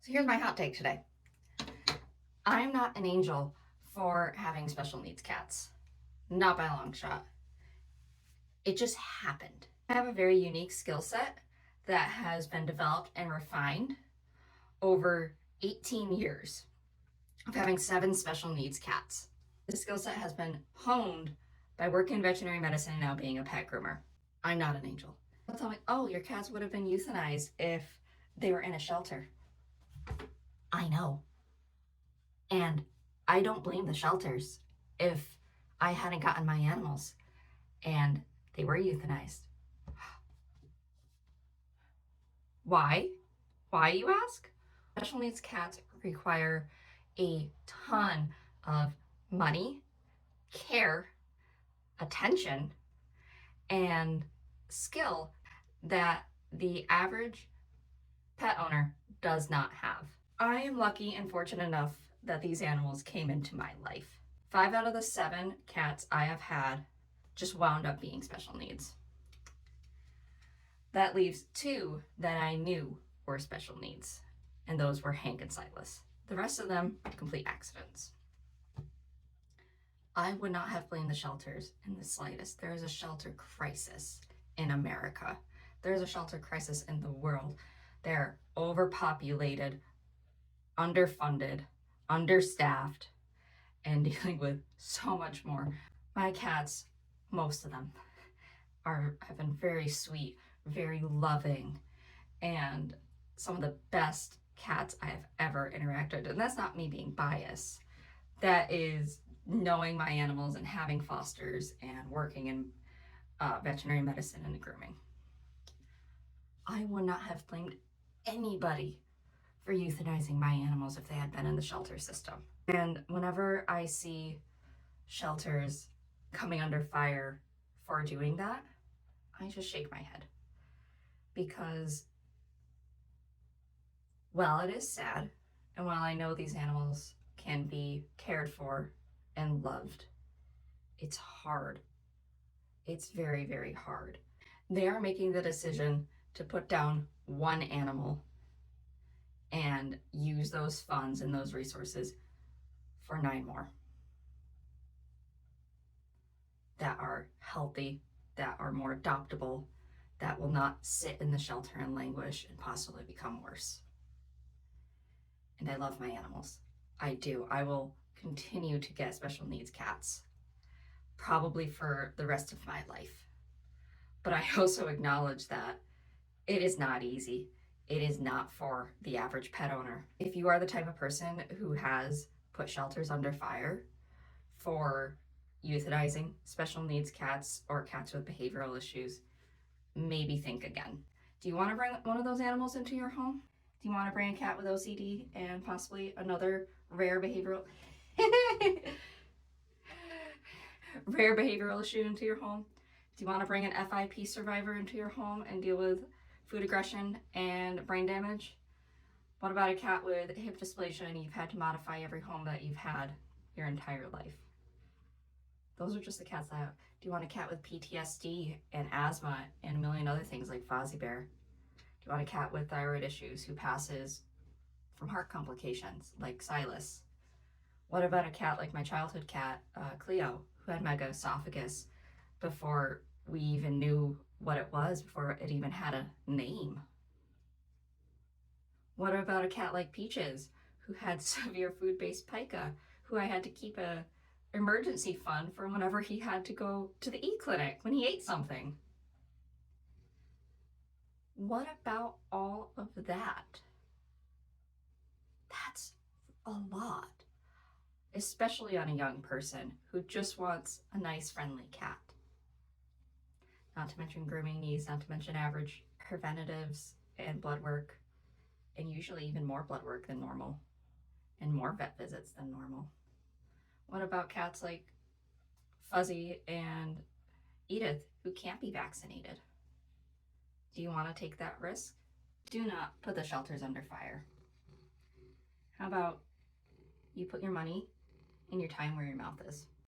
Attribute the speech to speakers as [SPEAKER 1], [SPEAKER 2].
[SPEAKER 1] So here's my hot take today. I'm not an angel for having special needs cats. Not by a long shot. It just happened. I have a very unique skill set that has been developed and refined over 18 years of having 7 special needs cats. This skill set has been honed by working in veterinary medicine and now being a pet groomer. I'm not an angel. They'll tell me, oh, your cats would have been euthanized if they were in a shelter. I know. And I don't blame the shelters if I hadn't gotten my animals and they were euthanized. Why? Why, you ask? Special needs cats require a ton of money, care, attention, and skill that the average pet owner does not have. I am lucky and fortunate enough that these animals came into my life. 5 out of the 7 cats I have had just wound up being special needs. That leaves 2 that I knew were special needs, and those were Hank and Silas. The rest of them, complete accidents. I would not have blamed the shelters in the slightest. There is a shelter crisis in America. There is a shelter crisis in the world. They're overpopulated, underfunded, understaffed, and dealing with so much more. My cats, most of them, have been very sweet, very loving, and some of the best cats I have ever interacted with. And that's not me being biased. That is knowing my animals and having fosters and working in veterinary medicine and grooming. I would not have blamed anybody for euthanizing my animals if they had been in the shelter system. And whenever I see shelters coming under fire for doing that, I just shake my head. Because while it is sad, and while I know these animals can be cared for and loved, it's hard. It's very, very hard. They are making the decision to put down one animal and use those funds and those resources for 9 more that are healthy, that are more adoptable, that will not sit in the shelter and languish and possibly become worse. And I love my animals. I do. I will continue to get special needs cats, probably for the rest of my life. But I also acknowledge that it is not easy. It is not for the average pet owner. If you are the type of person who has put shelters under fire for euthanizing special needs cats or cats with behavioral issues, maybe think again. Do you want to bring one of those animals into your home? Do you want to bring a cat with OCD and possibly another rare behavioral issue into your home? Do you want to bring an FIP survivor into your home and deal with food aggression and brain damage? What about a cat with hip dysplasia and you've had to modify every home that you've had your entire life? Those are just the cats that have. Do you want a cat with PTSD and asthma and a million other things like Fozzie Bear? Do you want a cat with thyroid issues who passes from heart complications like Silas? What about a cat like my childhood cat, Cleo, who had megaesophagus before we even knew what it was, before it even had a name? What about a cat like Peaches, who had severe food-based pica, who I had to keep a emergency fund for whenever he had to go to the e-clinic when he ate something? What about all of that? That's a lot, especially on a young person who just wants a nice, friendly cat. Not to mention grooming needs, not to mention average preventatives and blood work, and usually even more blood work than normal, and more vet visits than normal. What about cats like Fuzzy and Edith who can't be vaccinated? Do you want to take that risk? Do not put the shelters under fire. How about you put your money and your time where your mouth is?